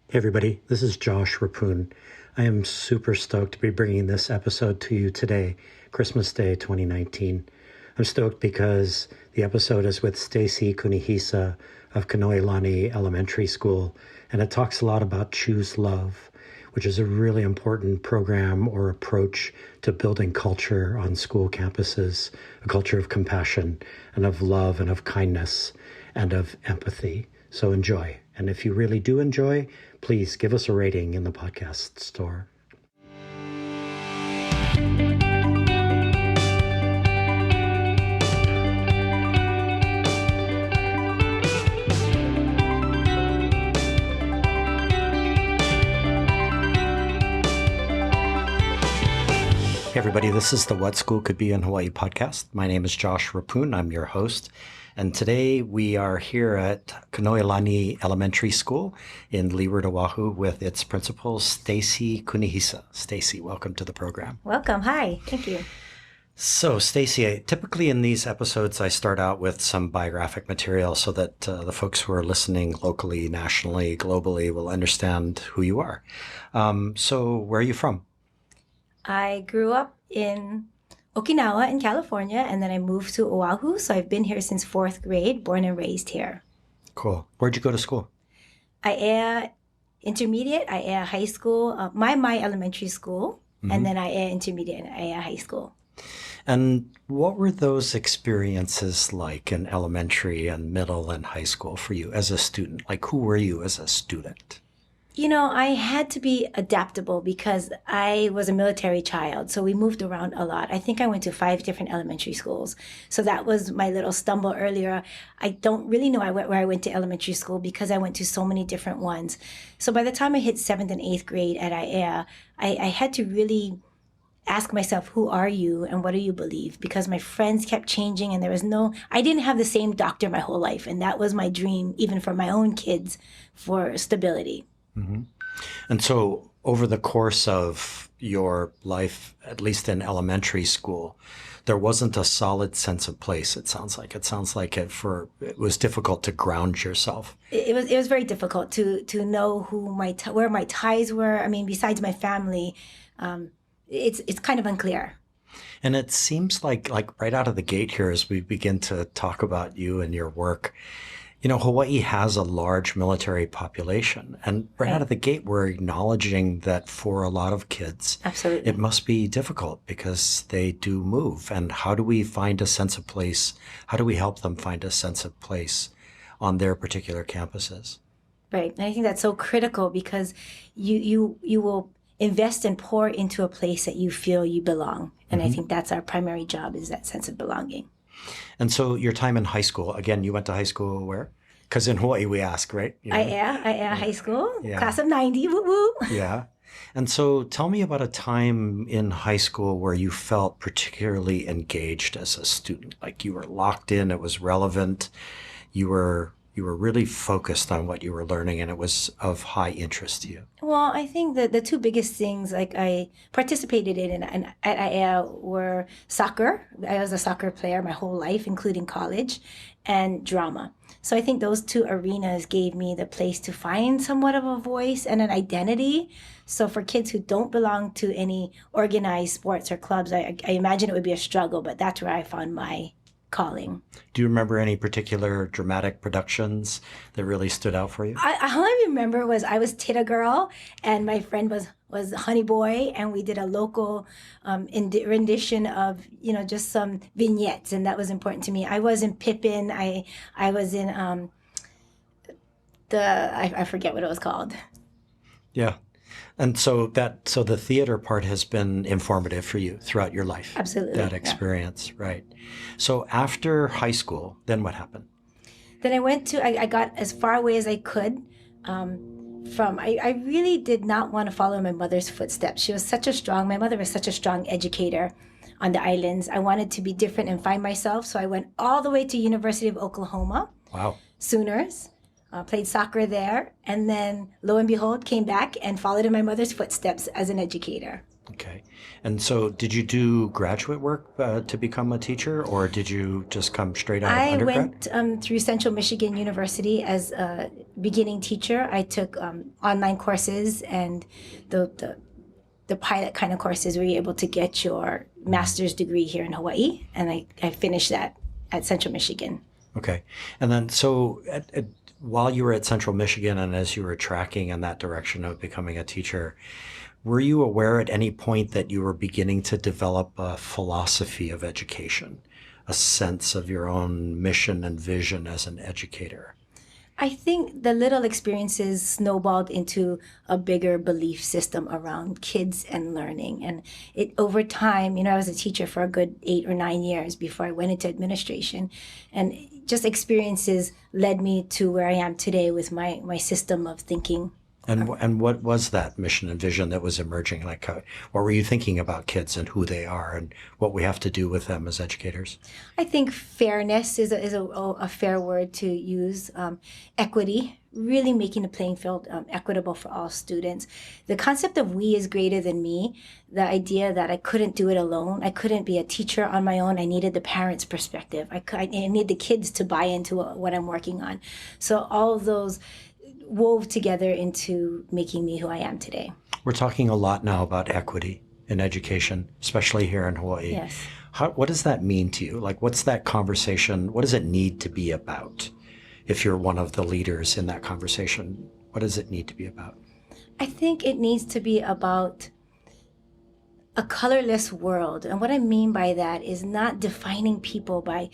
Hey everybody, this is Josh Rapoon. I am super stoked to be bringing this episode to you today, Christmas Day 2019. I'm stoked because the episode is with Stacy Kunihisa of Kanoelani Elementary School, and it talks a lot about Choose Love, which is a really important program or approach to building culture on school campuses, a culture of compassion and of love and of kindness and of empathy. So enjoy. And if you really do enjoy, please give us a rating in the podcast store. Hey everybody, this is the What School Could Be in Hawaii podcast. My name is Josh Rapoon. I'm your host. And today we are here at Kanoelani Elementary School in Leeward, Oahu with its principal, Stacy Kunihisa. Stacy, welcome to the program. Welcome. Hi. Thank you. So, Stacy, typically in these episodes, I start out with some biographic material so that the folks who are listening locally, nationally, globally will understand who you are. So where are you from? I grew up in Okinawa in California, and then I moved to Oahu. So I've been here since fourth grade, born and raised here. Cool. Where'd you go to school? I intermediate, I high school, my elementary school, and then I intermediate and I high school. And what were those experiences like in elementary and middle and high school for you as a student? Like, who were you as a student? You know, I had to be adaptable because I was a military child. So we moved around a lot. I think I went to 5 different elementary schools. So that was my little stumble earlier. I don't really know where I went to elementary school because I went to so many different ones. So by the time I hit 7th and 8th grade at IAEA, I had to really ask myself, who are you and what do you believe? Because my friends kept changing and I didn't have the same doctor my whole life. And that was my dream, even for my own kids, for stability. Mm-hmm. And so over the course of your life, at least in elementary school, there wasn't a solid sense of place, it sounds like. It sounds like it was difficult to ground yourself. It was very difficult to know where my ties were. I mean, besides my family, it's kind of unclear. And it seems like right out of the gate here, as we begin to talk about you and your work, you know, Hawaii has a large military population, and right out of the gate, we're acknowledging that for a lot of kids, absolutely, it must be difficult because they do move. And how do we find a sense of place? How do we help them find a sense of place on their particular campuses? Right. And I think that's so critical because you will invest and pour into a place that you feel you belong. And I think that's our primary job, is that sense of belonging. And so your time in high school, again, you went to high school where? Because in Hawaii we ask, right? You know? I high school, class of 90, woo woo. Yeah. And so tell me about a time in high school where you felt particularly engaged as a student, like you were locked in, it was relevant, you were really focused on what you were learning and it was of high interest to you. Well, I think that the 2 biggest things like I participated in at IAEA were soccer. I was a soccer player my whole life, including college, and drama. So I think those 2 arenas gave me the place to find somewhat of a voice and an identity. So for kids who don't belong to any organized sports or clubs, I imagine it would be a struggle, but that's where I found my calling. Do you remember any particular dramatic productions that really stood out for you? All I remember was I was Tita Girl and my friend was Honey Boy, and we did a local rendition of, you know, just some vignettes, and that was important to me. I was in Pippin. I was in I forget what it was called. Yeah. And so the theater part has been informative for you throughout your life. Absolutely. That experience, right. So after high school, then what happened? Then I got as far away as I could I really did not want to follow my mother's footsteps. My mother was such a strong educator on the islands. I wanted to be different and find myself. So I went all the way to University of Oklahoma. Wow. Sooners. Played soccer there, and then lo and behold, came back and followed in my mother's footsteps as an educator. Okay. And so did you do graduate work to become a teacher, or did you just come straight out of I undergrad? went through Central Michigan University as a beginning teacher. I took online courses and the the pilot kind of courses where you're able to get your master's degree here in Hawaii. And I finished that at Central Michigan. Okay. And then, so while you were at Central Michigan and as you were tracking in that direction of becoming a teacher, were you aware at any point that you were beginning to develop a philosophy of education, a sense of your own mission and vision as an educator? I think the little experiences snowballed into a bigger belief system around kids and learning. And it over time, I was a teacher for a good 8 or 9 years before I went into administration. And just experiences led me to where I am today with my system of thinking. And what was that mission and vision that was emerging? Like, what were you thinking about kids and who they are and what we have to do with them as educators? I think fairness is a fair word to use. Equity, really making the playing field equitable for all students. The concept of we is greater than me, the idea that I couldn't do it alone. I couldn't be a teacher on my own. I needed the parents' perspective. I need the kids to buy into what I'm working on. So all of those wove together into making me who I am today. We're talking a lot now about equity in education, especially here in Hawaii. Yes. What does that mean to you? Like, what's that conversation? What does it need to be about? If you're one of the leaders in that conversation, what does it need to be about? I think it needs to be about a colorless world. And what I mean by that is not defining people by,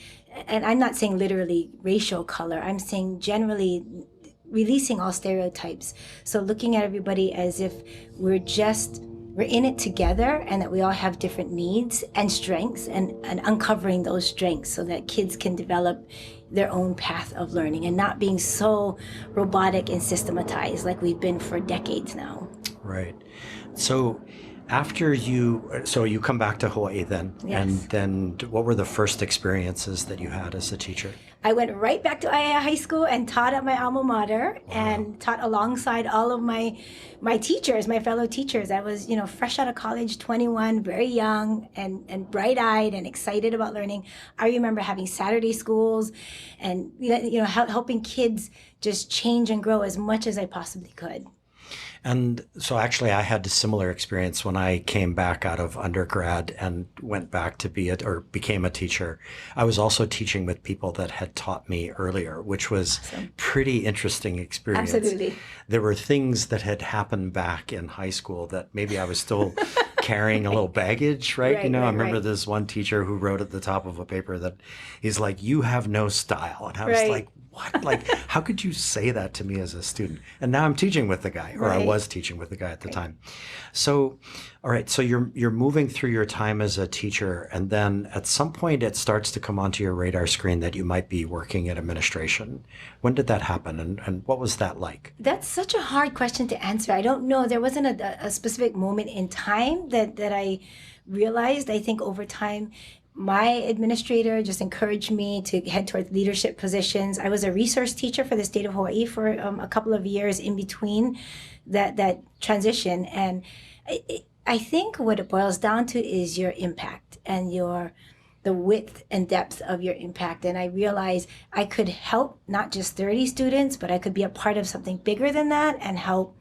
and I'm not saying literally racial color, I'm saying generally releasing all stereotypes. So looking at everybody as if we're in it together and that we all have different needs and strengths and uncovering those strengths so that kids can develop their own path of learning and not being so robotic and systematized like we've been for decades now. Right. So you come back to Hawaii then, Yes. and then what were the first experiences that you had as a teacher? I went right back to Aiea High School and taught at my alma mater. Wow. And taught alongside all of my teachers, my fellow teachers. I was, fresh out of college, 21, very young and bright-eyed and excited about learning. I remember having Saturday schools and, helping kids just change and grow as much as I possibly could. And so actually I had a similar experience when I came back out of undergrad and went back to became a teacher. I was also teaching with people that had taught me earlier, which was awesome. Pretty interesting experience. Absolutely. There were things that had happened back in high school that maybe I was still carrying a little baggage, right? I remember this one teacher who wrote at the top of a paper that he's like, "You have no style." And I was like, what? Like, how could you say that to me as a student? And now I'm teaching with the guy, or I was teaching with the guy at the time. So, all right. So you're moving through your time as a teacher, and then at some point it starts to come onto your radar screen that you might be working in administration. When did that happen, and what was that like? That's such a hard question to answer. I don't know. There wasn't a specific moment in time that I realized. I think over time, my administrator just encouraged me to head towards leadership positions. I was a resource teacher for the state of Hawaii for a couple of years in between that transition. And I think what it boils down to is your impact and the width and depth of your impact. And I realized I could help not just 30 students, but I could be a part of something bigger than that and help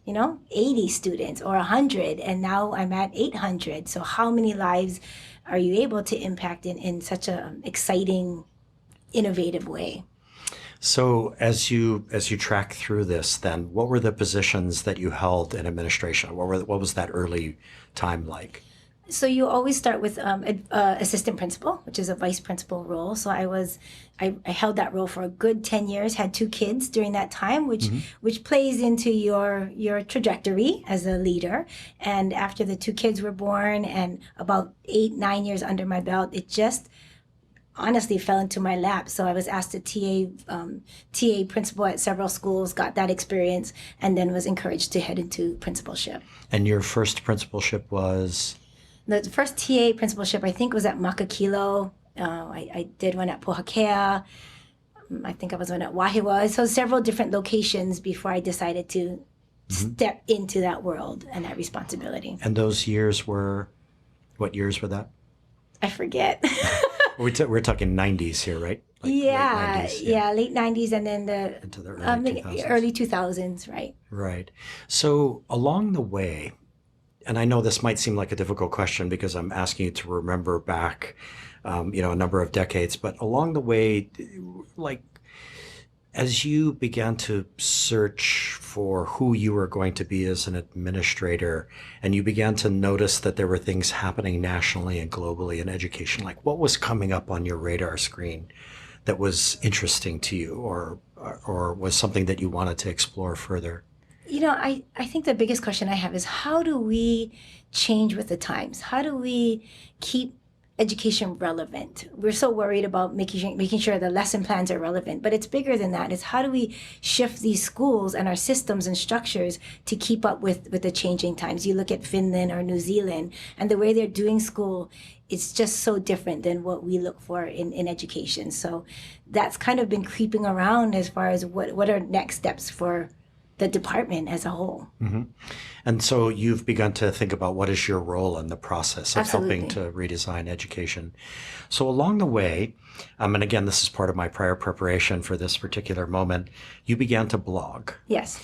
80 students or 100. And now I'm at 800. So how many lives are you able to impact in such an exciting, innovative way? So as you track through this, then what were the positions that you held in administration? What was that early time like? So you always start with assistant principal, which is a vice principal role. So I held that role for a good 10 years, had 2 kids during that time, which plays into your trajectory as a leader. And after the 2 kids were born and about 8-9 years under my belt, it just honestly fell into my lap. So I was asked to TA principal at several schools, got that experience, and then was encouraged to head into principalship. And your first principalship was? The first TA principalship, I think, was at Makakilo. I did one at Pohakea. I think I was one at Wahiwa. So several different locations before I decided to step into that world and that responsibility. And those years were, what years were that? I forget. We're talking 90s here, right? Like yeah, late 90s, late 90s and then into the early 2000s. Early 2000s, right? Right. So along the way, and I know this might seem like a difficult question because I'm asking you to remember back, a number of decades, but along the way, like, as you began to search for who you were going to be as an administrator, and you began to notice that there were things happening nationally and globally in education, like what was coming up on your radar screen that was interesting to you, or was something that you wanted to explore further? I think the biggest question I have is how do we change with the times? How do we keep education relevant? We're so worried about making sure the lesson plans are relevant, but it's bigger than that. It's how do we shift these schools and our systems and structures to keep up with the changing times? You look at Finland or New Zealand and the way they're doing school, it's just so different than what we look for in education. So that's kind of been creeping around as far as what are next steps for the department as a whole. Mm-hmm. And so you've begun to think about what is your role in the process of helping to redesign education. So along the way, and again, this is part of my prior preparation for this particular moment, you began to blog. Yes.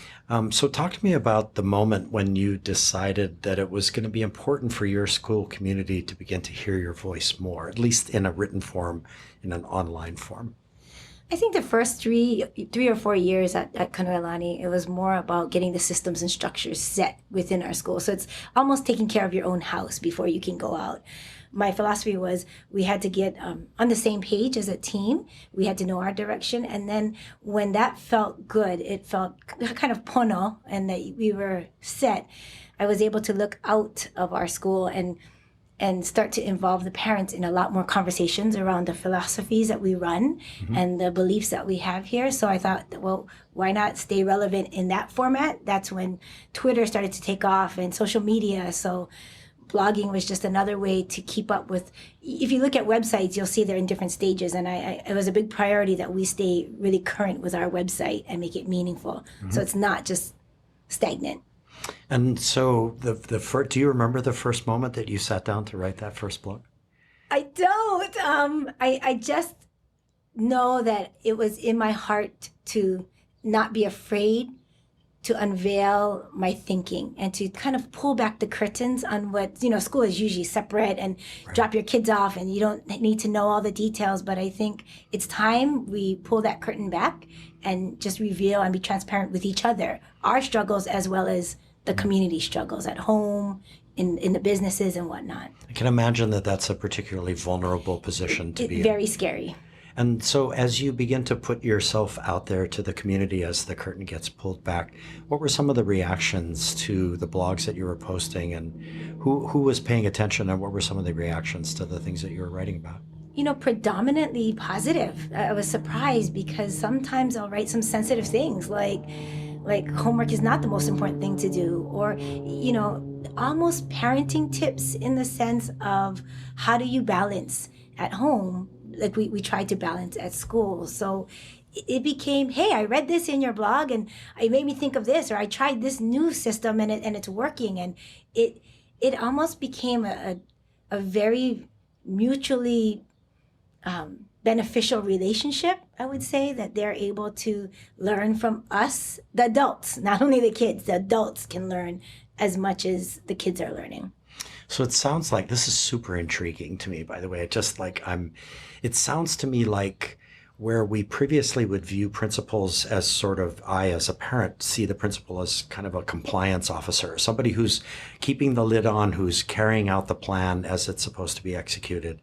So talk to me about the moment when you decided that it was going to be important for your school community to begin to hear your voice more, at least in a written form, in an online form. I think the first three or 4 years at Kanoelani, it was more about getting the systems and structures set within our school. So it's almost taking care of your own house before you can go out. My philosophy was we had to get on the same page as a team. We had to know our direction. And then when that felt good, it felt kind of pono and that we were set, I was able to look out of our school and start to involve the parents in a lot more conversations around the philosophies that we run and the beliefs that we have here. So I thought, well, why not stay relevant in that format? That's when Twitter started to take off and social media. So blogging was just another way to keep up with. If you look at websites, you'll see they're in different stages. And it was a big priority that we stay really current with our website and make it meaningful. So it's not just stagnant. And so do you remember the first moment that you sat down to write that first blog? I don't. I just know that it was in my heart to not be afraid to unveil my thinking and to kind of pull back the curtains on what, school is usually separate and drop your kids off and you don't need to know all the details. But I think it's time we pull that curtain back and just reveal and be transparent with each other, our struggles as well as the community struggles at home, in the businesses and whatnot. I can imagine that that's a particularly vulnerable position to be in. Very scary. And so as you begin to put yourself out there to the community as the curtain gets pulled back, what were some of the reactions to the blogs that you were posting, and who was paying attention, and what were some of the reactions to the things that you were writing about? Predominantly positive. I was surprised because sometimes I'll write some sensitive things like homework is not the most important thing to do, or almost parenting tips in the sense of how do you balance at home like we tried to balance at school. So it became, hey, I read this in your blog and it made me think of this, or I tried this new system and it's working. And it almost became a very mutually beneficial relationship, I would say, that they're able to learn from us, the adults, not only the kids. The adults can learn as much as the kids are learning. So it sounds like, this is super intriguing to me, by the way. It sounds to me like where we previously would view principals as I, as a parent, see the principal as kind of a compliance officer, somebody who's keeping the lid on, who's carrying out the plan as it's supposed to be executed.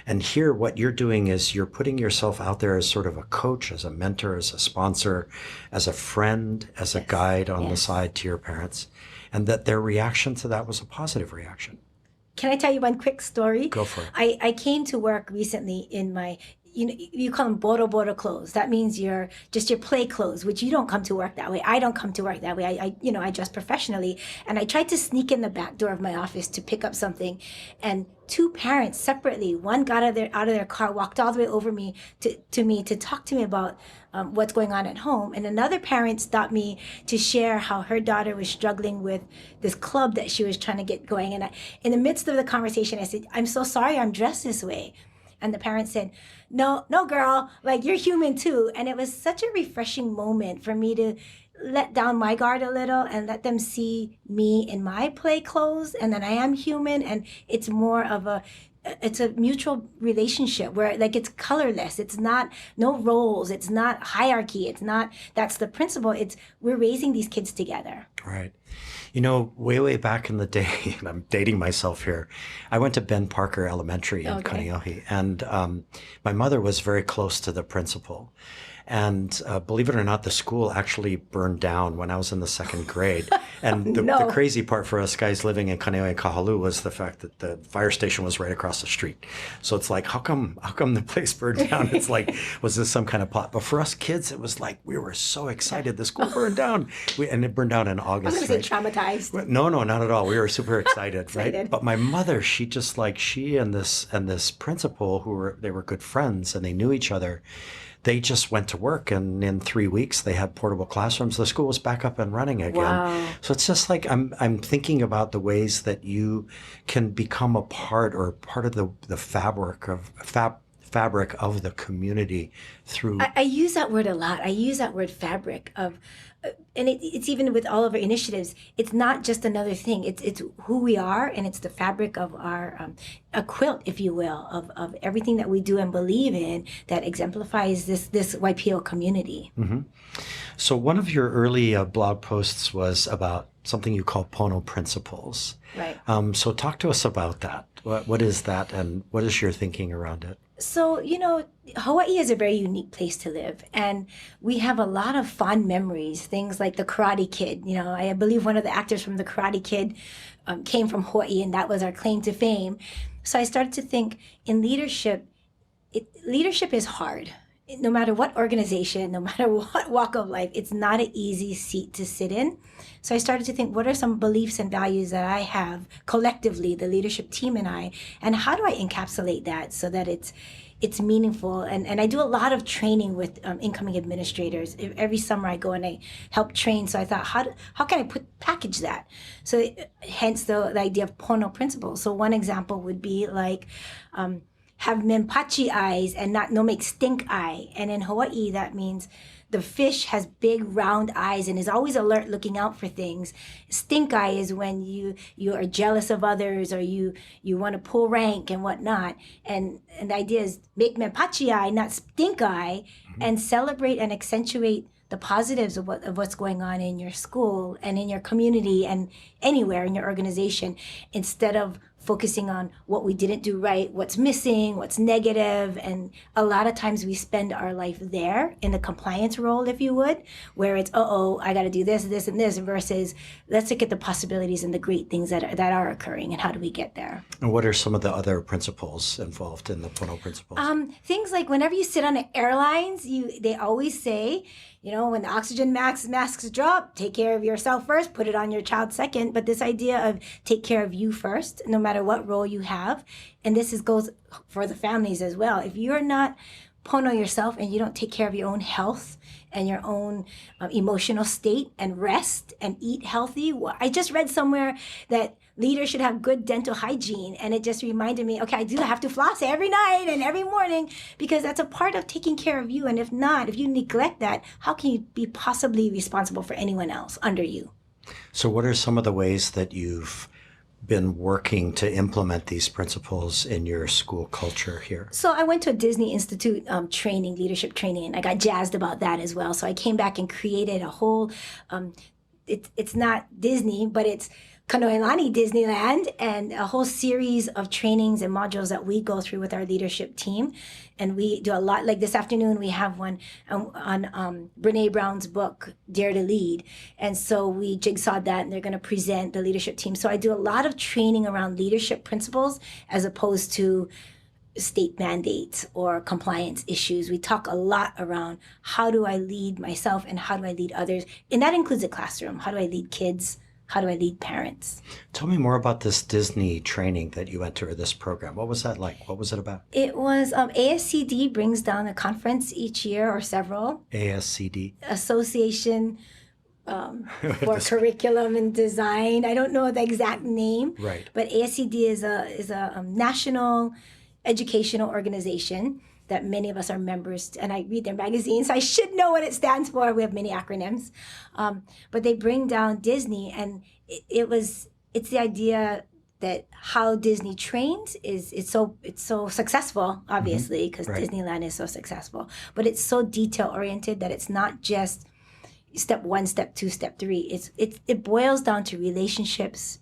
And here, what you're doing is you're putting yourself out there as sort of a coach, as a mentor, as a sponsor, as a friend, as a guide on the side to your parents, and that their reaction to that was a positive reaction. Can I tell you one quick story? Go for it. I came to work recently in my, you call them boro clothes. That means you're just your play clothes, which you don't come to work that way. I don't come to work that way. I dress professionally. And I tried to sneak in the back door of my office to pick up something. And two parents separately, one got out of their car, walked all the way over to me to talk to me about what's going on at home. And another parent stopped me to share how her daughter was struggling with this club that she was trying to get going. And in the midst of the conversation, I said, I'm so sorry I'm dressed this way. And the parent said, no, girl, like you're human too. And it was such a refreshing moment for me to let down my guard a little and let them see me in my play clothes and that I am human. And it's more of it's a mutual relationship where like it's colorless. It's not no roles. It's not hierarchy. It's not, that's the principle. It's we're raising these kids together. Right. You know, way back in the day, and I'm dating myself here, I went to Ben Parker Elementary in Kanoelani, and my mother was very close to the principal. And believe it or not, the school actually burned down when I was in the second grade. And the crazy part for us guys living in Kanoelani and Kahalu was the fact that the fire station was right across the street. So it's like, how come the place burned down? It's like, was this some kind of plot? But for us kids, it was like, we were so excited. The school burned down. And it burned down in August. I was going to say traumatized. No, not at all. We were super excited, right? But my mother, she and this principal, they were good friends and they knew each other. They just went to work, and in 3 weeks they had portable classrooms. The school was back up and running again. Wow. So it's just like I'm thinking about the ways that you can become a part of the fabric of the community through. I use that word a lot. I use that word fabric of, and it's even with all of our initiatives. It's not just another thing. It's who we are, and it's the fabric of our a quilt, if you will, of everything that we do and believe in that exemplifies this YPO community. Mm-hmm. So one of your early blog posts was about something you call Pono principles. Right. So talk to us about that. What is that, and what is your thinking around it? So, Hawaii is a very unique place to live, and we have a lot of fond memories, things like the Karate Kid. I believe one of the actors from the Karate Kid came from Hawaii, and that was our claim to fame. So I started to think in leadership, leadership is hard. No matter what organization, no matter what walk of life, it's not an easy seat to sit in. So I started to think, what are some beliefs and values that I have collectively, the leadership team and how do I encapsulate that so that it's meaningful? And I do a lot of training with incoming administrators. Every summer I go and I help train. So I thought, how can I package that? So hence the idea of Pono principles. So one example would be like, have mempachi eyes and no make stink eye. And in Hawaii, that means the fish has big round eyes and is always alert looking out for things. Stink eye is when you are jealous of others or you want to pull rank and whatnot. And the idea is make mempachi eye, not stink eye, and celebrate and accentuate the positives of what's going on in your school and in your community and anywhere in your organization, instead of focusing on what we didn't do right, what's missing, what's negative. And a lot of times we spend our life there in the compliance role, if you would, where it's, I got to do this, and this, versus let's look at the possibilities and the great things that are occurring and how do we get there. And what are some of the other principles involved in the Pono principles? Things like whenever you sit on the airlines, they always say, when the oxygen masks drop, take care of yourself first, put it on your child second. But this idea of take care of you first, no matter what role you have. And this goes for the families as well. If you're not Pono yourself and you don't take care of your own health and your own emotional state and rest and eat healthy. I just read somewhere that leaders should have good dental hygiene. And it just reminded me, okay, I do have to floss every night and every morning because that's a part of taking care of you. And if you neglect that, how can you be possibly responsible for anyone else under you? So what are some of the ways that you've been working to implement these principles in your school culture here? So I went to a Disney Institute leadership training, and I got jazzed about that as well. So I came back and created a whole, it's not Disney, but it's Kanoelani Disneyland, and a whole series of trainings and modules that we go through with our leadership team. And we do a lot, like this afternoon, we have one on Brene Brown's book, Dare to Lead. And so we jigsawed that, and they're going to present the leadership team. So I do a lot of training around leadership principles as opposed to state mandates or compliance issues. We talk a lot around how do I lead myself and how do I lead others? And that includes the classroom. How do I lead kids? How do I lead parents? Tell me more about this Disney training that you went to, or this program. What was that like? What was it about? It was ASCD brings down a conference each year or several. ASCD? Association for Curriculum and Design. I don't know the exact name, Right. but ASCD is a national educational organization that many of us are members, and I read their magazines, so I should know what it stands for. We have many acronyms, but they bring down Disney, and it's the idea that how Disney trains it's so successul, obviously, because Right. Disneyland is so successful, but it's so detail oriented that it's not just step 1, step 2, step 3. It boils down to relationships.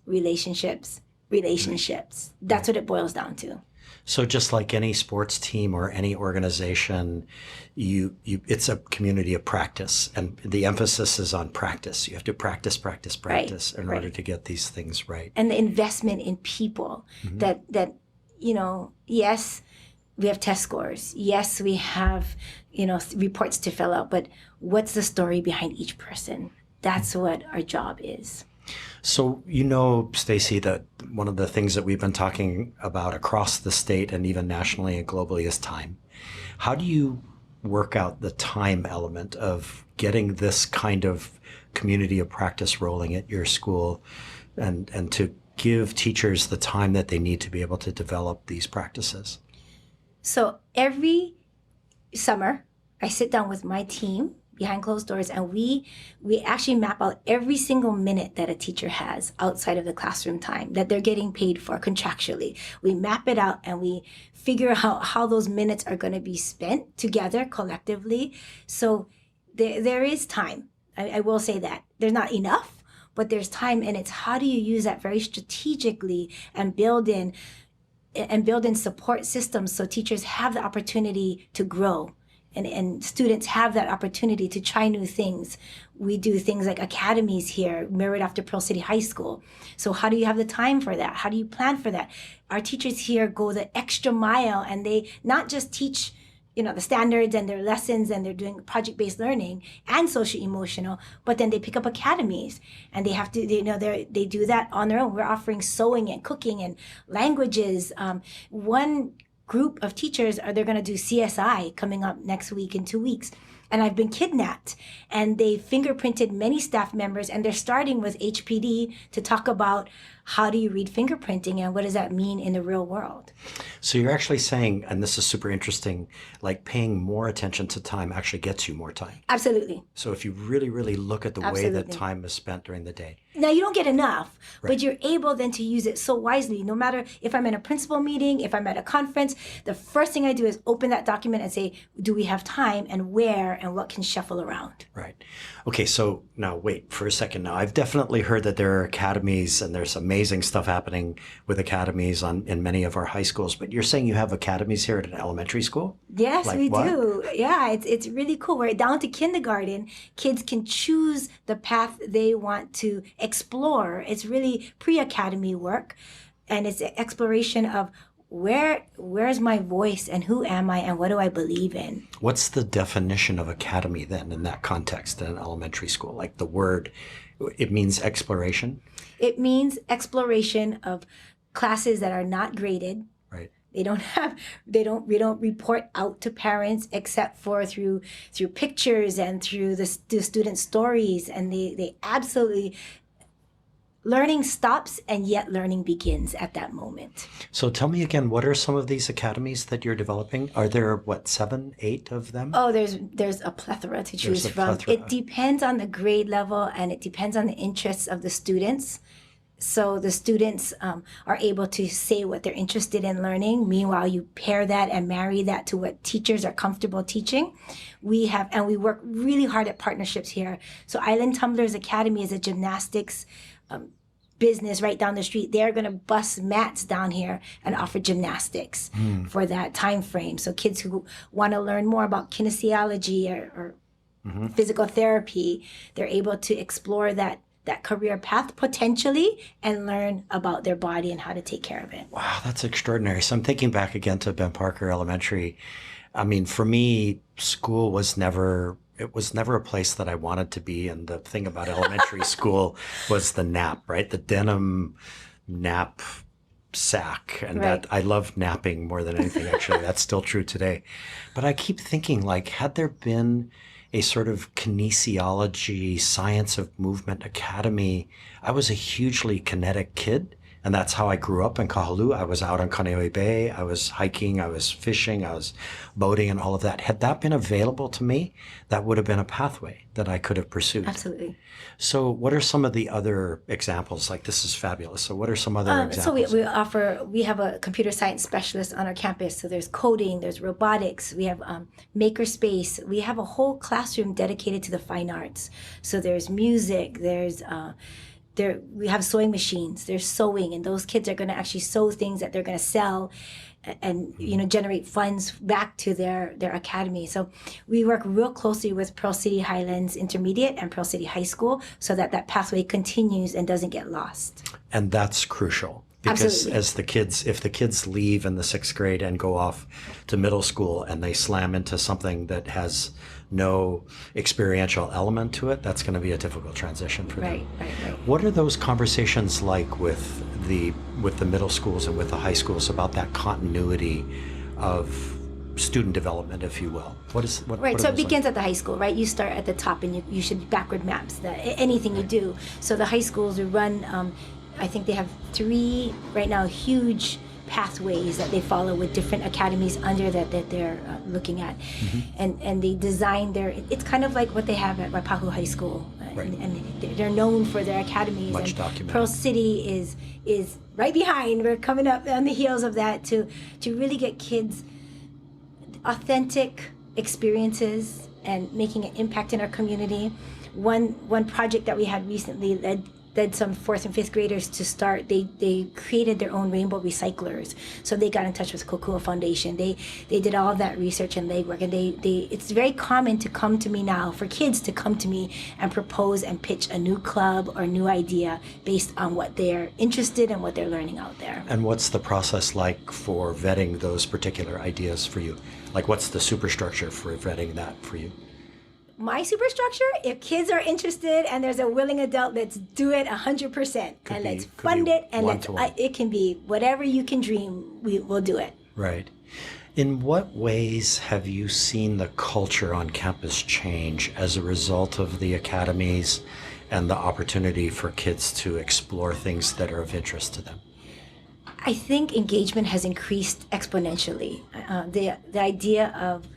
That's what it boils down to. So just like any sports team or any organization, it's a community of practice, and the emphasis is on practice. You have to practice in order to get these things right. And the investment in people that yes, we have test scores. Yes, we have, reports to fill out, but what's the story behind each person? That's what our job is. So, Stacy, that one of the things that we've been talking about across the state and even nationally and globally is time. How do you work out the time element of getting this kind of community of practice rolling at your school and to give teachers the time that they need to be able to develop these practices? So every summer, I sit down with my team behind closed doors, and we actually map out every single minute that a teacher has outside of the classroom time that they're getting paid for contractually. We map it out and we figure out how those minutes are going to be spent together collectively. So there is time. I will say that. There's not enough, but there's time, and it's how do you use that very strategically and build in support systems so teachers have the opportunity to grow. And students have that opportunity to try new things. We do things like academies here, mirrored after Pearl City High School. So how do you have the time for that? How do you plan for that? Our teachers here go the extra mile, and they not just teach, the standards and their lessons, and they're doing project-based learning and social-emotional, but then they pick up academies, and they have to, they do that on their own. We're offering sewing and cooking and languages. One group of teachers they're going to do CSI coming up next week in 2 weeks. And I've been kidnapped, and they fingerprinted many staff members, and they're starting with HPD to talk about how do you read fingerprinting and what does that mean in the real world. So you're actually saying, and this is super interesting, like paying more attention to time actually gets you more time. Absolutely. So if you really, really look at the way that time is spent during the day. Now, you don't get enough, but you're able then to use it so wisely. No matter if I'm in a principal meeting, if I'm at a conference, the first thing I do is open that document and say, do we have time, and where, and what can shuffle around? Right. Okay, so now wait for a second. Now, I've definitely heard that there are academies, and there's amazing stuff happening with academies in many of our high schools, but you're saying you have academies here at an elementary school? Yes, like we what? do. Yeah, it's really cool. We're down to kindergarten. Kids can choose the path they want to explore. It's really pre-academy work, and it's an exploration of where's my voice, and who am I, and what do I believe in? What's the definition of academy then in that context in an elementary school? Like the word, it means exploration? It means exploration of classes that are not graded. Right. We don't report out to parents except for through pictures and through the student stories, and they absolutely, learning stops, and yet learning begins at that moment. So tell me again, what are some of these academies that you're developing? Are there, 7, 8 of them? Oh, there's a plethora to choose from. It depends on the grade level, and it depends on the interests of the students. So the students are able to say what they're interested in learning. Meanwhile, you pair that and marry that to what teachers are comfortable teaching. We work really hard at partnerships here. So Island Tumblers Academy is a gymnastics business right down the street. They're going to bust mats down here and offer gymnastics for that time frame. So kids who want to learn more about kinesiology or physical therapy, they're able to explore that that career path potentially and learn about their body and how to take care of it. Wow, that's extraordinary. So I'm thinking back again to Ben Parker Elementary. I mean, for me, school was never a place that I wanted to be. And the thing about elementary school was the nap, right? The denim nap sack. And Right. that I love napping more than anything, actually. That's still true today. But I keep thinking, like, had there been a sort of kinesiology, science of movement academy, I was a hugely kinetic kid. And that's how I grew up in Kahalua. I was out on Kaneohe Bay. I was hiking. I was fishing. I was boating and all of that. Had that been available to me, that would have been a pathway that I could have pursued. Absolutely. So what are some of the other examples? Like, this is fabulous. So what are some other examples? So we have a computer science specialist on our campus. So there's coding, there's robotics, we have makerspace. We have a whole classroom dedicated to the fine arts. So there's music, we have sewing machines, there's sewing, and those kids are going to actually sew things that they're going to sell and generate funds back to their academy. So we work real closely with Pearl City Highlands Intermediate and Pearl City High School so that pathway continues and doesn't get lost. And that's crucial. Because Absolutely. if the kids leave in the 6th grade and go off to middle school and they slam into something that has no experiential element to it, that's going to be a difficult transition for them. Right. What are those conversations like with the middle schools and with the high schools about that continuity of student development, if you will? What Right, so it begins at the high school, right? You start at the top and you should backward maps anything you do. So the high schools run, I think they have 3 right now huge pathways that they follow with different academies under that they're looking at. And they design it's kind of like what they have at Waipahu High School. Right. And they're known for their academies. Much and documented. Pearl City is right behind. We're coming up on the heels of that to really get kids authentic experiences and making an impact in our community. One project that we had recently led some 4th and 5th graders to start. They created their own rainbow recyclers. So they got in touch with Kokua Foundation. They did all of that research and legwork. And it's very common to come to me now, for kids to come to me and propose and pitch a new club or new idea based on what they're interested in, what they're learning out there. And what's the process like for vetting those particular ideas for you? Like, what's the superstructure for vetting that for you? My superstructure, if kids are interested and there's a willing adult, let's do it 100%. And let's fund it. And it can be whatever you can dream, we'll do it. Right. In what ways have you seen the culture on campus change as a result of the academies and the opportunity for kids to explore things that are of interest to them? I think engagement has increased exponentially. The idea of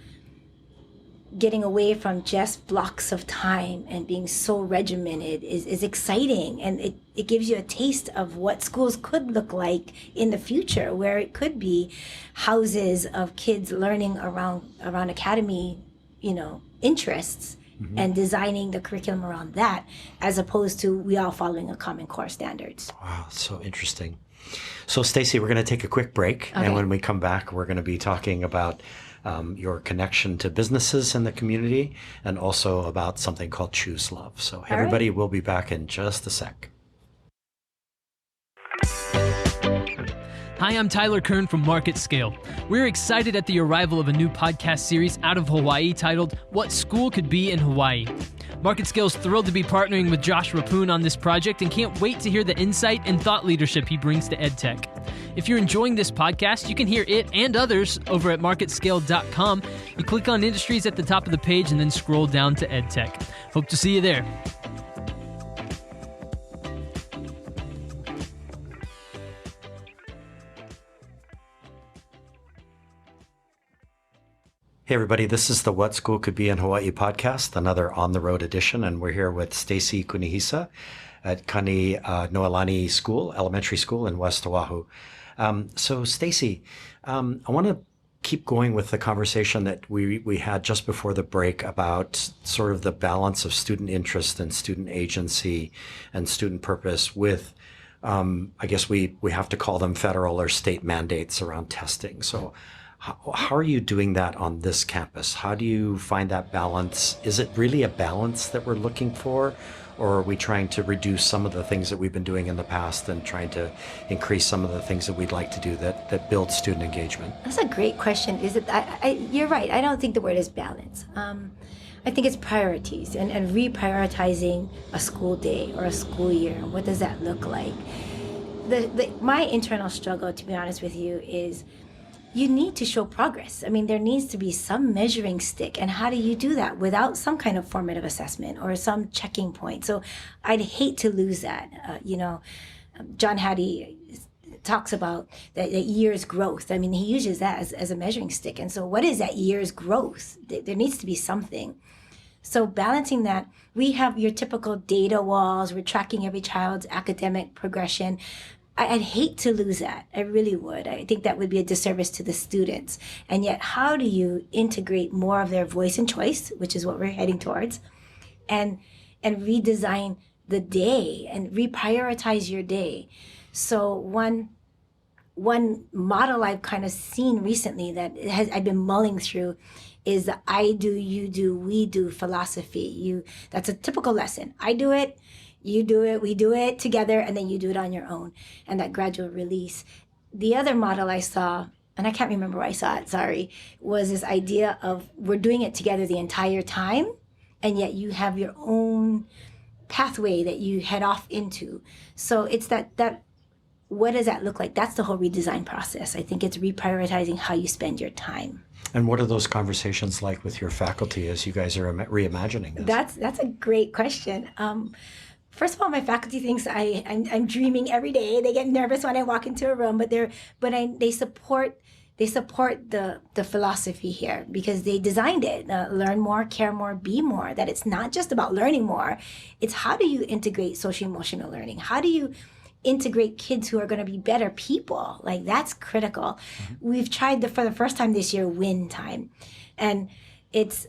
getting away from just blocks of time and being so regimented is exciting, and it gives you a taste of what schools could look like in the future, where it could be houses of kids learning around academy interests, and designing the curriculum around that, as opposed to we all following a common core standards. Wow, so interesting. So Stacy, we're going to take a quick break, Okay. and when we come back, we're going to be talking about your connection to businesses in the community, and also about something called Choose Love. So everybody, we'll be back in just a sec. Hi, I'm Tyler Kern from Market Scale. We're excited at the arrival of a new podcast series out of Hawaii titled What School Could Be in Hawaii. Market Scale is thrilled to be partnering with Josh Rapoon on this project and can't wait to hear the insight and thought leadership he brings to EdTech. If you're enjoying this podcast, you can hear it and others over at marketscale.com. You click on Industries at the top of the page and then scroll down to EdTech. Hope to see you there. Hey everybody, this is the What School Could Be in Hawaii podcast, another on-the-road edition, and we're here with Stacy Kunihisa at Kanoelani School, Elementary School in West Oahu. So Stacy, I want to keep going with the conversation that we had just before the break about sort of the balance of student interest and student agency and student purpose with, I guess we have to call them federal or state mandates around testing. So how are you doing that on this campus? How do you find that balance? Is it really a balance that we're looking for? Or are we trying to reduce some of the things that we've been doing in the past and trying to increase some of the things that we'd like to do that build student engagement? That's a great question. Is it? You're right. I don't think the word is balance. I think it's priorities and reprioritizing a school day or a school year. What does that look like? My internal struggle, to be honest with you, is you need to show progress. I mean, there needs to be some measuring stick. And how do you do that without some kind of formative assessment or some checking point? So I'd hate to lose that. John Hattie talks about that year's growth. I mean, he uses that as a measuring stick. And so what is that year's growth? There needs to be something. So balancing that, we have your typical data walls. We're tracking every child's academic progression. I'd hate to lose that. I really would. I think that would be a disservice to the students. And yet, how do you integrate more of their voice and choice, which is what we're heading towards, and redesign the day and reprioritize your day? So one model I've kind of seen recently that I've been mulling through is the I do, you do, we do philosophy. That's a typical lesson. I do it, you do it, we do it together, and then you do it on your own, and that gradual release. The other model I saw, and I can't remember where I saw it, sorry, was this idea of we're doing it together the entire time, and yet you have your own pathway that you head off into. So it's that what does that look like? That's the whole redesign process. I think it's reprioritizing how you spend your time. And what are those conversations like with your faculty as you guys are reimagining this? That's a great question. First of all, my faculty thinks I'm dreaming every day. They get nervous when I walk into a room, but they support the philosophy here because they designed it. Learn more, care more, be more. That it's not just about learning more. It's how do you integrate social emotional learning? How do you integrate kids who are going to be better people? Like, that's critical. Mm-hmm. We've tried for the first time this year, win time. And it's,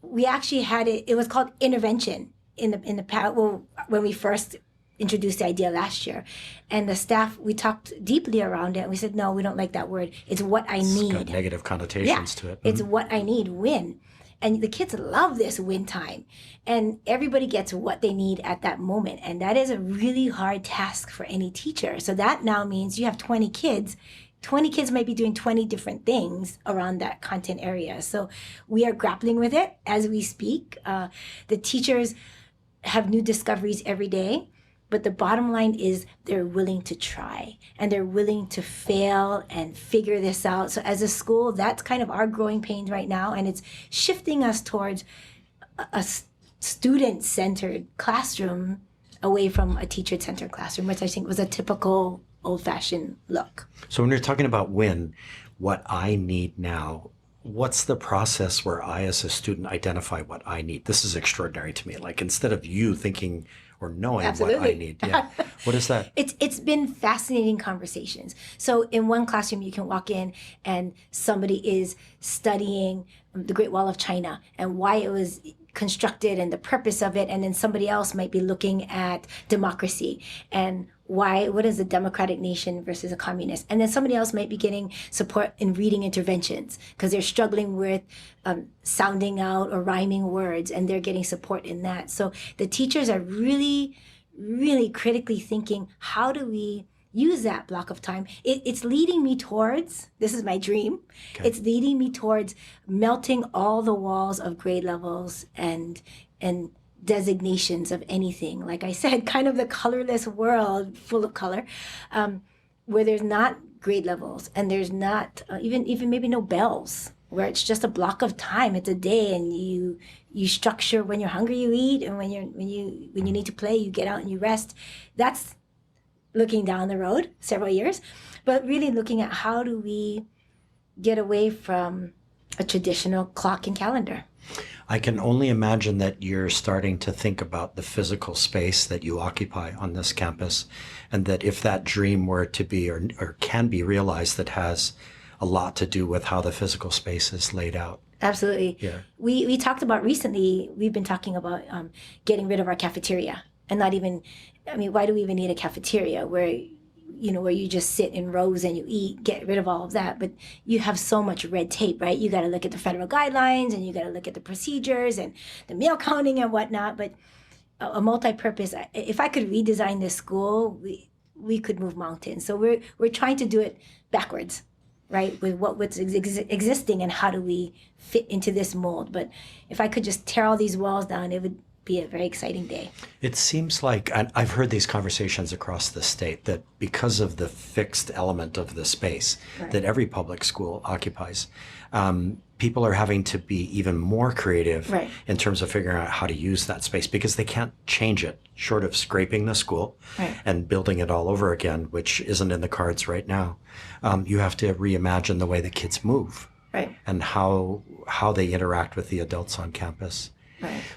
we actually had it was called intervention in the past, when we first introduced the idea last year. And the staff, we talked deeply around it, and we said, no, we don't like that word. It's what I need. It's got negative connotations to it. Mm-hmm. It's what I need, win. And the kids love this win time. And everybody gets what they need at that moment. And that is a really hard task for any teacher. So that now means you have 20 kids. 20 kids might be doing 20 different things around that content area. So we are grappling with it as we speak. The teachers have new discoveries every day. But the bottom line is they're willing to try and they're willing to fail and figure this out. So as a school, that's kind of our growing pains right now. And it's shifting us towards a student-centered classroom away from a teacher-centered classroom, which I think was a typical old-fashioned look. So when you're talking about win, what I need now, what's the process where I as a student identify what I need? This is extraordinary to me. Like, instead of you thinking or knowing Absolutely. What I need. Yeah. What is that? It's been fascinating conversations. So in one classroom, you can walk in and somebody is studying the Great Wall of China and why it was constructed and the purpose of it. And then somebody else might be looking at democracy and what is a democratic nation versus a communist? And then somebody else might be getting support in reading interventions because they're struggling with sounding out or rhyming words, and they're getting support in that. So the teachers are really, really critically thinking, how do we use that block of time? It's leading me towards, this is my dream, okay. It's leading me towards melting all the walls of grade levels and designations of anything. Like I said, kind of the colorless world full of color, where there's not grade levels and there's not even maybe no bells, where it's just a block of time. It's a day, and you structure when you're hungry you eat, and when you need to play you get out and you rest. That's looking down the road several years, but really looking at how do we get away from a traditional clock and calendar. I can only imagine that you're starting to think about the physical space that you occupy on this campus, and that if that dream were to be or can be realized, that has a lot to do with how the physical space is laid out. Absolutely. Yeah. We talked about recently, we've been talking about getting rid of our cafeteria, and not even, I mean, why do we even need a cafeteria where you just sit in rows and you eat? Get rid of all of that. But you have so much red tape, right? You got to look at the federal guidelines, and you got to look at the procedures and the meal counting and whatnot. But a multi-purpose. If I could redesign this school, we could move mountains. So we're trying to do it backwards, right? With what's existing and how do we fit into this mold. But if I could just tear all these walls down, it would be a very exciting day. It seems like I've heard these conversations across the state that because of the fixed element of the space that every public school occupies, people are having to be even more creative in terms of figuring out how to use that space because they can't change it short of scraping the school and building it all over again, which isn't in the cards right now. You have to reimagine the way the kids move and how they interact with the adults on campus.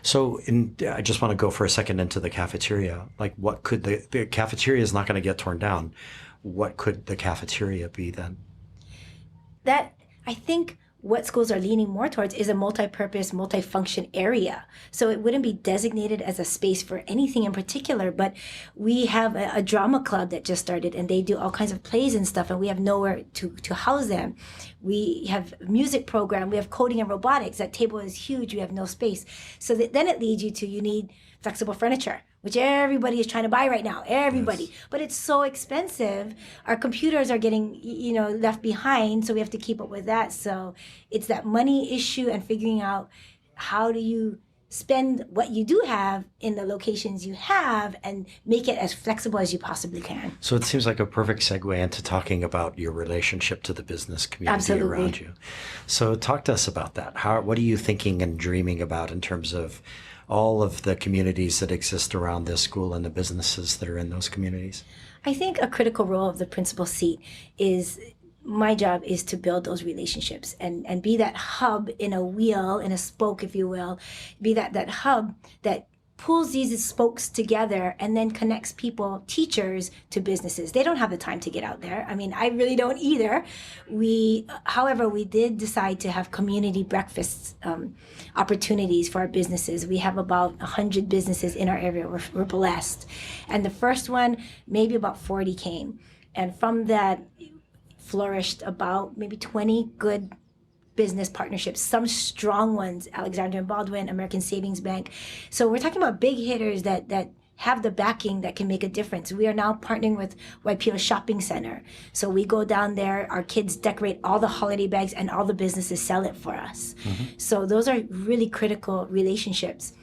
So I just want to go for a second into the cafeteria. Like what could the cafeteria is not going to get torn down. What could the cafeteria be then? That, I think what schools are leaning more towards is a multi-purpose, multi-function area. So it wouldn't be designated as a space for anything in particular, but we have a drama club that just started and they do all kinds of plays and stuff and we have nowhere to house them. We have a music program, we have coding and robotics. That table is huge, we have no space. So then it leads you need flexible furniture, which everybody is trying to buy right now, everybody. Yes. But it's so expensive. Our computers are getting, left behind, so we have to keep up with that. So it's that money issue and figuring out how do you spend what you do have in the locations you have and make it as flexible as you possibly can. So it seems like a perfect segue into talking about your relationship to the business community around you. So talk to us about that. What are you thinking and dreaming about in terms of all of the communities that exist around this school and the businesses that are in those communities? I think a critical role of the principal seat is, my job is to build those relationships and be that hub in a wheel, in a spoke, if you will, be that hub that pulls these spokes together and then connects people, teachers, to businesses. They don't have the time to get out there. I mean, I really don't either. However, we did decide to have community breakfasts, opportunities for our businesses. We have about 100 businesses in our area. We're blessed. And the first one, maybe about 40 came. And from that flourished about maybe 20 good business partnerships, some strong ones, Alexander and Baldwin, American Savings Bank. So we're talking about big hitters that have the backing that can make a difference. We are now partnering with Waipio Shopping Center. So we go down there, our kids decorate all the holiday bags and all the businesses sell it for us. So those are really critical relationships.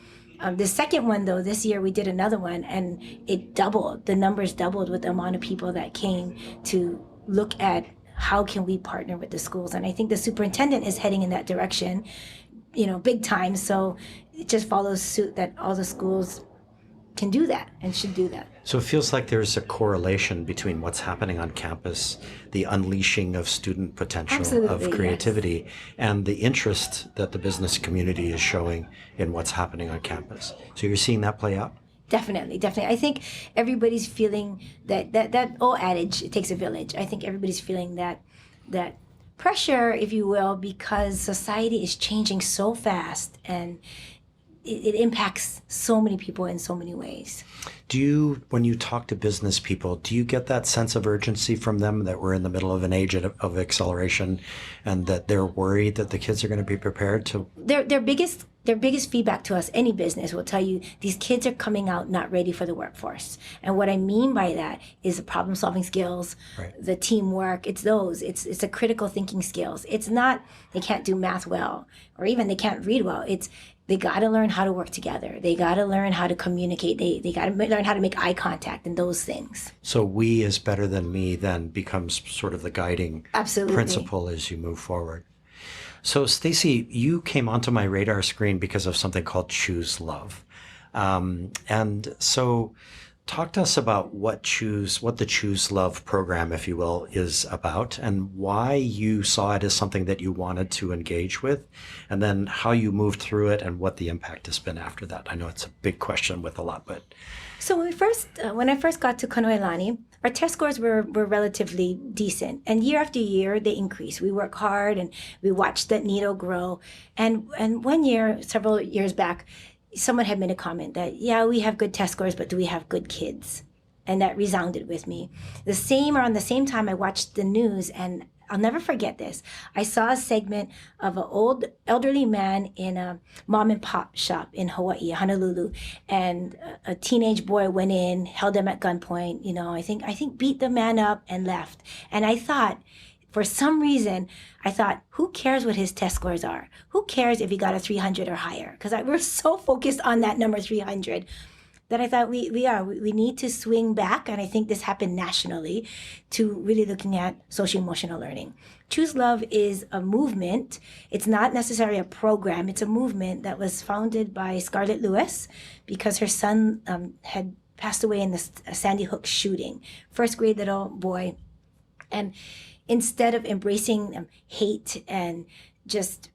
The second one though, this year we did another one and it doubled. The numbers doubled with the amount of people that came to look at how can we partner with the schools? And I think the superintendent is heading in that direction, big time. So it just follows suit that all the schools can do that and should do that. So it feels like there's a correlation between what's happening on campus, the unleashing of student potential, of creativity, and the interest that the business community is showing in what's happening on campus. So you're seeing that play out? Definitely. I think everybody's feeling that old adage, it takes a village. I think everybody's feeling that pressure, if you will, because society is changing so fast and it impacts so many people in so many ways. When you talk to business people, do you get that sense of urgency from them that we're in the middle of an age of acceleration and that they're worried that the kids are going to be prepared to? Their biggest feedback to us, any business will tell you, these kids are coming out not ready for the workforce. And what I mean by that is the problem solving skills, the teamwork, it's the critical thinking skills. It's not they can't do math well or even they can't read well. It's they got to learn how to work together. They got to learn how to communicate. They got to learn how to make eye contact and those things. So we is better than me then becomes sort of the guiding principle as you move forward. So Stacy, you came onto my radar screen because of something called Choose Love. And so talk to us about what the Choose Love program, if you will, is about and why you saw it as something that you wanted to engage with, and then how you moved through it and what the impact has been after that. I know it's a big question with a lot, but... So when I first got to Kanoelani, our test scores were relatively decent. And year after year, they increase. We work hard and we watch that needle grow. And one year, several years back, someone had made a comment that, yeah, we have good test scores, but do we have good kids? And that resounded with me. Around the same time, I watched the news and I'll never forget this. I saw a segment of an old elderly man in a mom and pop shop in Hawaii, Honolulu, and a teenage boy went in, held him at gunpoint, I think beat the man up and left. And I thought, for some reason, who cares what his test scores are? Who cares if he got a 300 or higher? Because we're so focused on that number 300 that I thought we need to swing back, and I think this happened nationally, to really looking at social emotional learning. Choose Love is a movement. It's not necessarily a program. It's a movement that was founded by Scarlett Lewis because her son had passed away in the Sandy Hook shooting. First grade little boy. And instead of embracing hate and just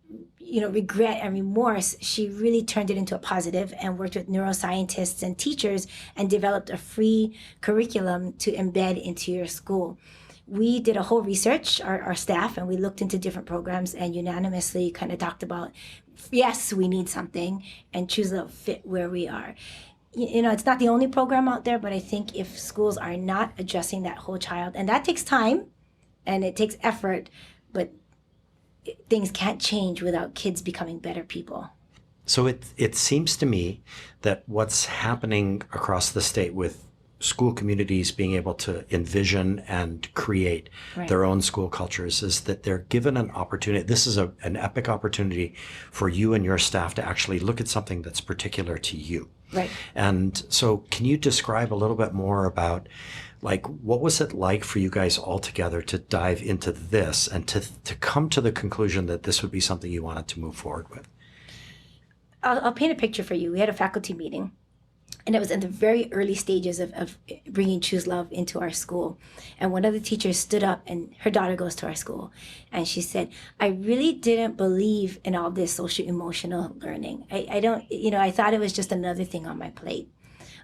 regret and remorse, she really turned it into a positive and worked with neuroscientists and teachers and developed a free curriculum to embed into your school. We did a whole research, our staff, and we looked into different programs and unanimously kind of talked about, yes, we need something, and Choose Love fit where we are. It's not the only program out there, but I think if schools are not addressing that whole child, and that takes time and it takes effort, but things can't change without kids becoming better people. So it seems to me that what's happening across the state with school communities being able to envision and create their own school cultures is that they're given an opportunity. This is an epic opportunity for you and your staff to actually look at something that's particular to you. Right. And so can you describe a little bit more about what was it like for you guys all together to dive into this and to come to the conclusion that this would be something you wanted to move forward with? I'll paint a picture for you. We had a faculty meeting, and it was in the very early stages of bringing Choose Love into our school. And one of the teachers stood up, and her daughter goes to our school, and she said, I really didn't believe in all this social emotional learning. I thought it was just another thing on my plate.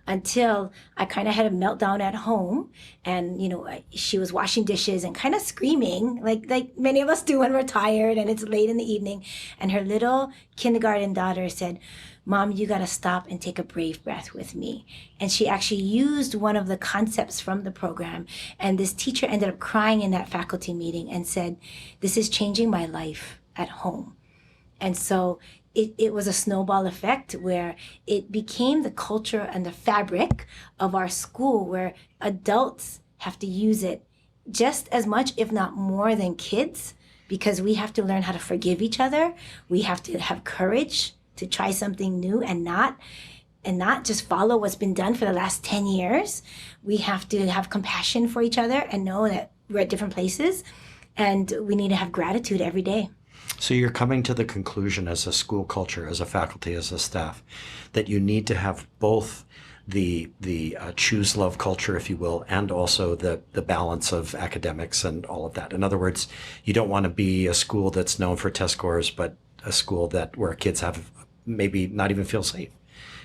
Until I kind of had a meltdown at home, and she was washing dishes and kind of screaming like many of us do when we're tired and it's late in the evening. And her little kindergarten daughter said, Mom, you got to stop and take a brave breath with me. And she actually used one of the concepts from the program. And this teacher ended up crying in that faculty meeting and said, this is changing my life at home. And so it was a snowball effect where it became the culture and the fabric of our school, where adults have to use it just as much, if not more, than kids, because we have to learn how to forgive each other. We have to have courage to try something new and not just follow what's been done for the last 10 years. We have to have compassion for each other and know that we're at different places, and we need to have gratitude every day. So you're coming to the conclusion as a school culture, as a faculty, as a staff, that you need to have both the Choose Love culture, if you will, and also the balance of academics and all of that. In other words, you don't want to be a school that's known for test scores, but a school where kids have maybe not even feel safe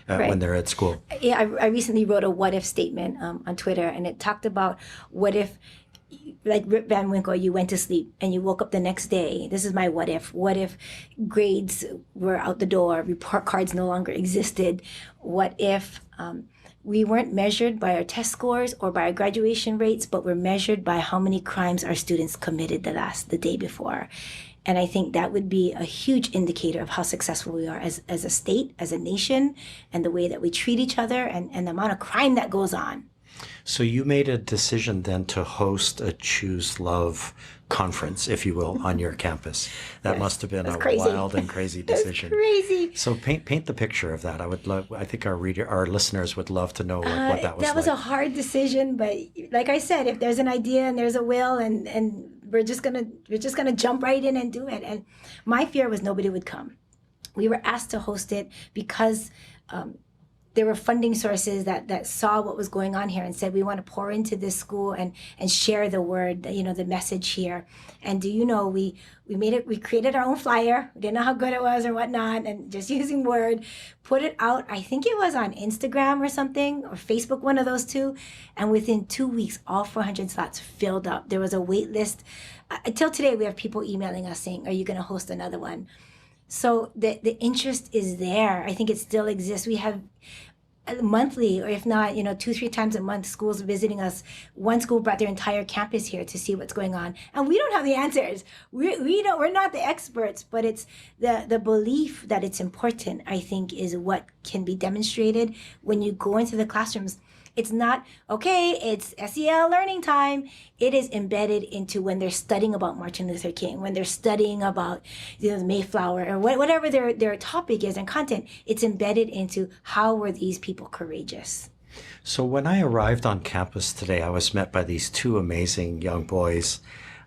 when they're at school. Yeah, I recently wrote a what if statement on Twitter, and it talked about what if, like Rip Van Winkle, you went to sleep and you woke up the next day. This is my what if. What if grades were out the door, report cards no longer existed? What if we weren't measured by our test scores or by our graduation rates, but we're measured by how many crimes our students committed the day before? And I think that would be a huge indicator of how successful we are as a state, as a nation, and the way that we treat each other and the amount of crime that goes on. So you made a decision then to host a Choose Love conference, if you will, on your campus. That must have been a wild and crazy decision. Crazy. So paint the picture of that. I think our listeners would love to know what that was like. That was a hard decision, but like I said, if there's an idea and there's a will, and we're just gonna jump right in and do it. And my fear was nobody would come. We were asked to host it because there were funding sources that saw what was going on here and said, we want to pour into this school and share the word, the message here. And we created our own flyer. We didn't know how good it was or whatnot, and just using word, put it out. I think it was on Instagram or something, or Facebook, one of those two. And within 2 weeks, all 400 slots filled up. There was a wait list. Until today, we have people emailing us saying, are you going to host another one? So the interest is there. I think it still exists. We have monthly, or if not, 2-3 times a month, schools visiting us. One school brought their entire campus here to see what's going on, and we don't have the answers. We're not the experts, but it's the belief that it's important, I think, is what can be demonstrated when you go into the classrooms. It's not, okay, it's SEL learning time. It is embedded into when they're studying about Martin Luther King, when they're studying about the Mayflower, or whatever their topic is and content. It's embedded into how were these people courageous. So when I arrived on campus today, I was met by these two amazing young boys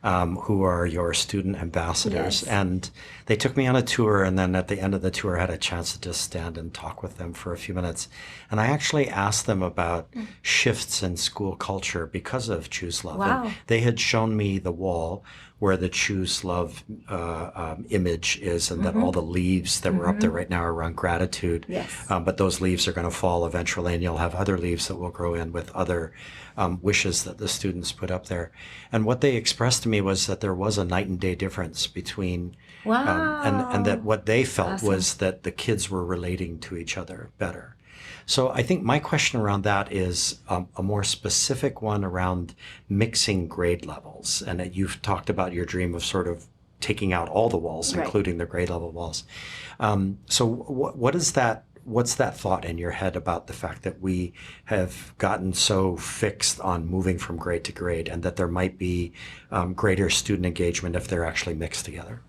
who are your student ambassadors. Yes. And they took me on a tour, and then at the end of the tour, I had a chance to just stand and talk with them for a few minutes. And I actually asked them about shifts in school culture because of Choose Love. Wow. And they had shown me the wall where the Choose Love image is, and that all the leaves that were up there right now are around gratitude. Yes. But those leaves are going to fall eventually, and you'll have other leaves that will grow in with other wishes that the students put up there. And what they expressed to me was that there was a night and day difference between, and that what they felt was that the kids were relating to each other better. So I think my question around that is a more specific one around mixing grade levels. And you've talked about your dream of sort of taking out all the walls, right, including the grade level walls. So what is that? What's that thought in your head about the fact that we have gotten so fixed on moving from grade to grade, and that there might be greater student engagement if they're actually mixed together?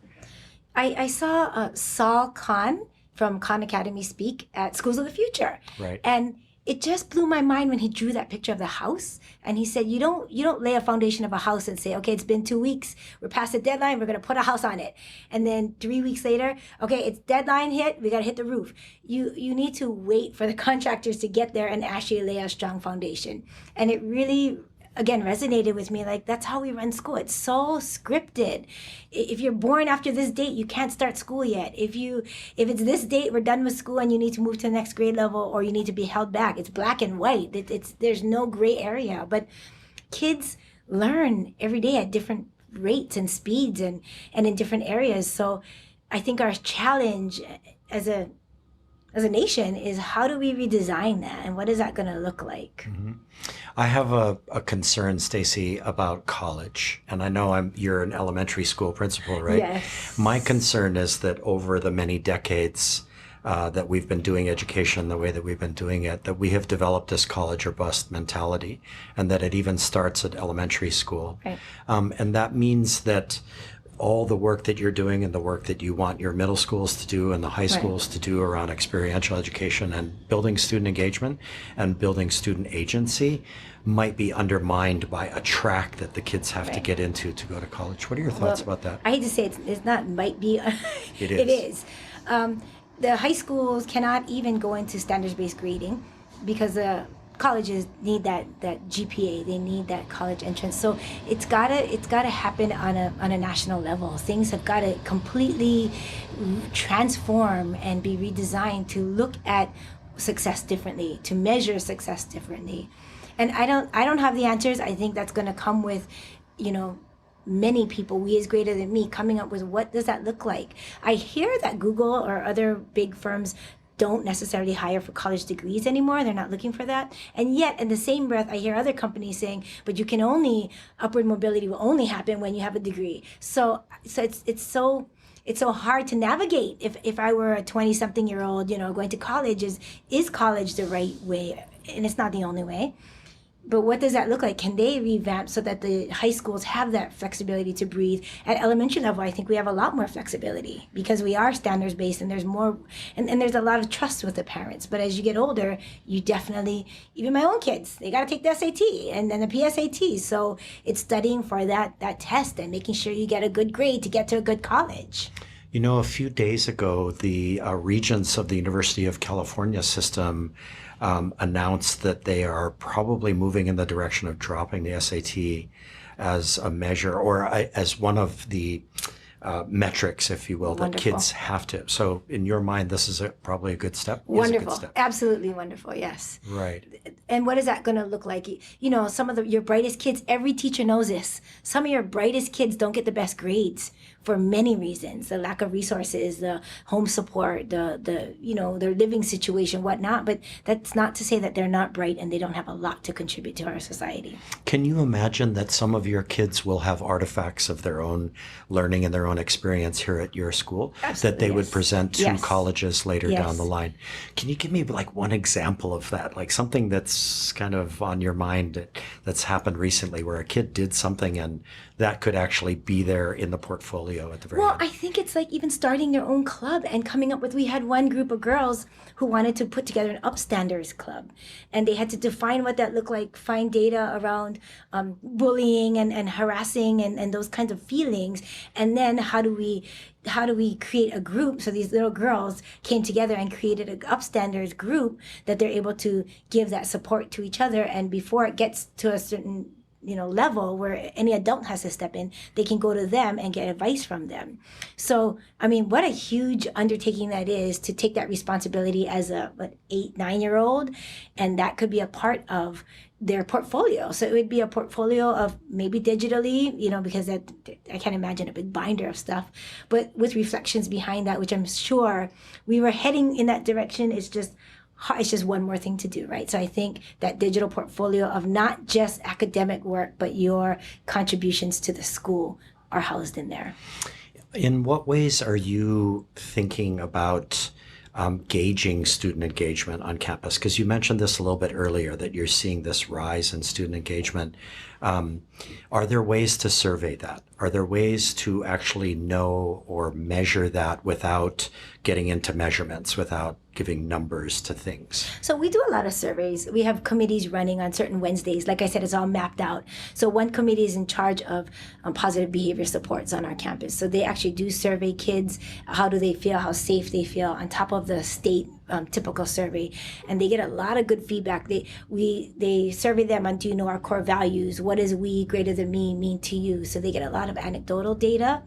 I saw Saul Khan from Khan Academy speak at Schools of the Future. Right. And it just blew my mind when he drew that picture of the house. And he said, you don't lay a foundation of a house and say, okay, it's been 2 weeks, we're past the deadline, we're going to put a house on it. And then 3 weeks later, okay, it's deadline hit, we got to hit the roof. You need to wait for the contractors to get there and actually lay a strong foundation. And it really, again, resonated with me. Like, that's how we run school. It's so scripted. If you're born after this date, you can't start school yet. If it's this date, we're done with school and you need to move to the next grade level, or you need to be held back. It's black and white. There's no gray area. But kids learn every day at different rates and speeds and in different areas. So I think our challenge as a nation is, how do we redesign that, and what is that going to look like? Mm-hmm. I have a concern, Stacey, about college, and I know you're an elementary school principal, right? Yes. My concern is that over the many decades that we've been doing education the way that we've been doing it, that we have developed this college or bust mentality, and that it even starts at elementary school. Right. And that means that all the work that you're doing and the work that you want your middle schools to do and the high schools to do around experiential education and building student engagement and building student agency might be undermined by a track that the kids have to get into to go to college. What are your thoughts about that? I hate to say it's not might be. It is. It is. The high schools cannot even go into standards-based grading because the colleges need that GPA. They need that college entrance. So it's gotta happen on a national level. Things have got to completely transform and be redesigned to look at success differently, to measure success differently. And I don't have the answers. I think that's going to come with, many people, we as greater than me, coming up with what does that look like. I hear that Google or other big firms don't necessarily hire for college degrees anymore. They're not looking for that. And yet, in the same breath, I hear other companies saying, but upward mobility will only happen when you have a degree. So it's so hard to navigate. If I were a 20-something-year-old, going to college, is college the right way? And it's not the only way. But what does that look like? Can they revamp so that the high schools have that flexibility to breathe? At elementary level, I think we have a lot more flexibility because we are standards based, and there's more, and there's a lot of trust with the parents. But as you get older, you definitely, even my own kids, they got to take the SAT and then the PSAT. So it's studying for that test and making sure you get a good grade to get to a good college. A few days ago, the regents of the University of California system announced that they are probably moving in the direction of dropping the SAT as a measure, or as one of the metrics, if you will, Wonderful. that kids have to. So in your mind, this is probably a good step? Wonderful. Is a good step. Absolutely wonderful, yes. Right. And what is that going to look like? Some of your brightest kids, every teacher knows this. Some of your brightest kids don't get the best grades for many reasons, the lack of resources, the home support, the their living situation, whatnot. But that's not to say that they're not bright and they don't have a lot to contribute to our society. Can you imagine that some of your kids will have artifacts of their own learning and their own experience here at your school that they would present to colleges later down the line? Can you give me like one example of that, like something that's kind of on your mind that's happened recently where a kid did something and that could actually be there in the portfolio at the very end? I think it's like even starting their own club and coming up with, we had one group of girls who wanted to put together an upstanders club, and they had to define what that looked like, find data around bullying and harassing and those kinds of feelings, and then how do we create a group? So these little girls came together and created an upstanders group that they're able to give that support to each other, and before it gets to a certain level where any adult has to step in, they can go to them and get advice from them. So, I mean, what a huge undertaking that is to take that responsibility as a 8-9-year-old, and that could be a part of their portfolio. So it would be a portfolio of maybe digitally, because I can't imagine a big binder of stuff, but with reflections behind that, which I'm sure we were heading in that direction. It's just one more thing to do, right? So I think that digital portfolio of not just academic work, but your contributions to the school are housed in there. In what ways are you thinking about gauging student engagement on campus? Because you mentioned this a little bit earlier, that you're seeing this rise in student engagement. Are there ways to survey that? Are there ways to actually know or measure that without getting into measurements, without giving numbers to things? So we do a lot of surveys. We have committees running on certain Wednesdays. Like I said, it's all mapped out. So one committee is in charge of positive behavior supports on our campus. So they actually do survey kids. How do they feel? How safe they feel, on top of the state typical survey, and they get a lot of good feedback. They survey them on, do you know our core values? What does we greater than me mean to you? So they get a lot of anecdotal data,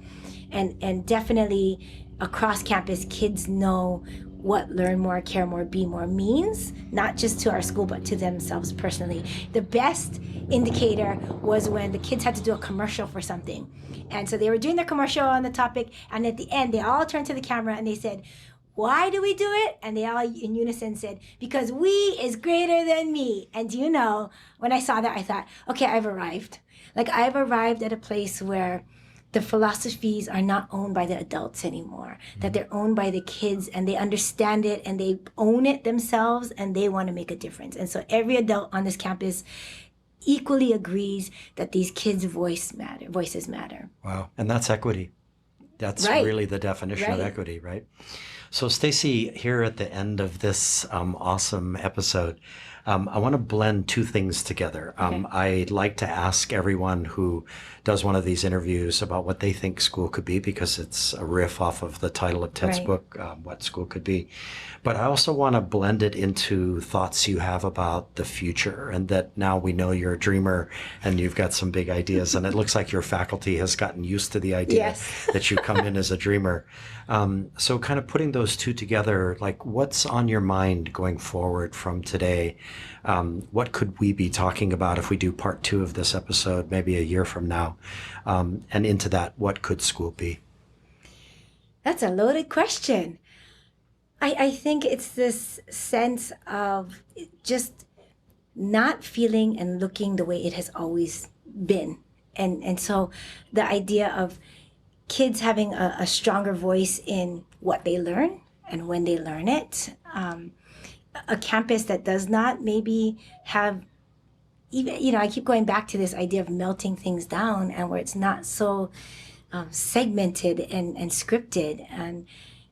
and definitely across campus, kids know what learn more, care more, be more means, not just to our school, but to themselves personally. The best indicator was when the kids had to do a commercial for something. And so they were doing their commercial on the topic, and at the end, they all turned to the camera and they said, why do we do it? And they all in unison said, because we is greater than me. And do you know, when I saw that, I thought, okay, I've arrived. Like, I've arrived at a place where the philosophies are not owned by the adults anymore, that they're owned by the kids, and they understand it and they own it themselves, and they want to make a difference. And so every adult on this campus equally agrees that these kids' voices matter. Wow. And that's equity. That's really the definition of equity, right? So Stacy, here at the end of this awesome episode, I want to blend two things together. I like to ask everyone who does one of these interviews about what they think school could be, because it's a riff off of the title of Ted's book, What School Could Be. But I also want to blend it into thoughts you have about the future, and that now we know you're a dreamer and you've got some big ideas, and it looks like your faculty has gotten used to the idea that you come in as a dreamer. So kind of putting those two together, like, what's on your mind going forward from today? What could we be talking about if we do part 2 of this episode, maybe a year from now? And into that, what could school be? That's a loaded question. I think it's this sense of just not feeling and looking the way it has always been. And so the idea of kids having a stronger voice in what they learn and when they learn it. A campus that does not maybe have even, I keep going back to this idea of melting things down, and where it's not so segmented and scripted,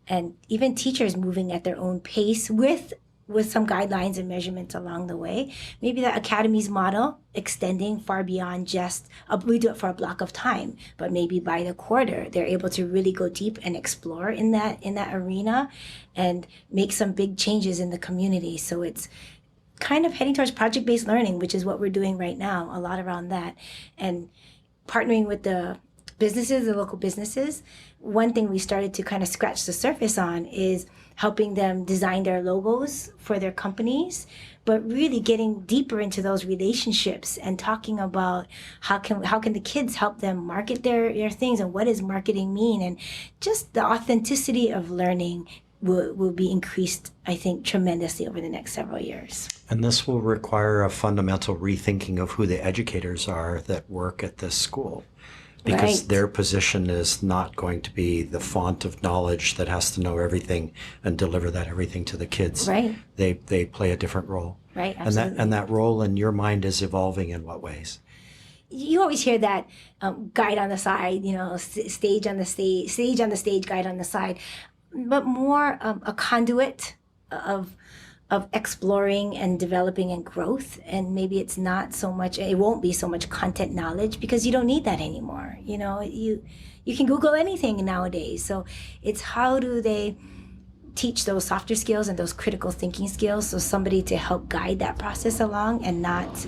and even teachers moving at their own pace with some guidelines and measurements along the way. Maybe the Academy's model extending far beyond just, we do it for a block of time, but maybe by the quarter, they're able to really go deep and explore in that arena and make some big changes in the community. So it's kind of heading towards project-based learning, which is what we're doing right now, a lot around that. And partnering with the businesses, the local businesses. One thing we started to kind of scratch the surface on is helping them design their logos for their companies, but really getting deeper into those relationships and talking about how can the kids help them market their things, and what does marketing mean, and just the authenticity of learning will be increased, I think, tremendously over the next several years. And this will require a fundamental rethinking of who the educators are that work at this school, because Right. their position is not going to be the font of knowledge that has to know everything and deliver that everything to the kids. Right. They play a different role. Right, And absolutely. that role in your mind is evolving in what ways? You always hear that guide on the side, stage on the stage, guide on the side, but more a conduit of exploring and developing and growth. And maybe it won't be so much content knowledge, because you don't need that anymore. You can Google anything nowadays. So it's how do they teach those softer skills and those critical thinking skills, so somebody to help guide that process along, and not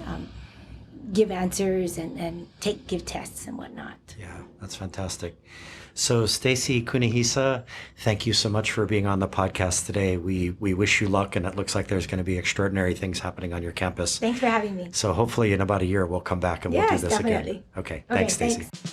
give answers and give tests and whatnot. Yeah, that's fantastic. So Stacy Kunihisa, thank you so much for being on the podcast today. We wish you luck, and it looks like there's going to be extraordinary things happening on your campus. Thanks for having me. So hopefully in about a year we'll come back and we'll do Yes, this again. definitely. Okay, Okay, thanks, Stacy. thanks.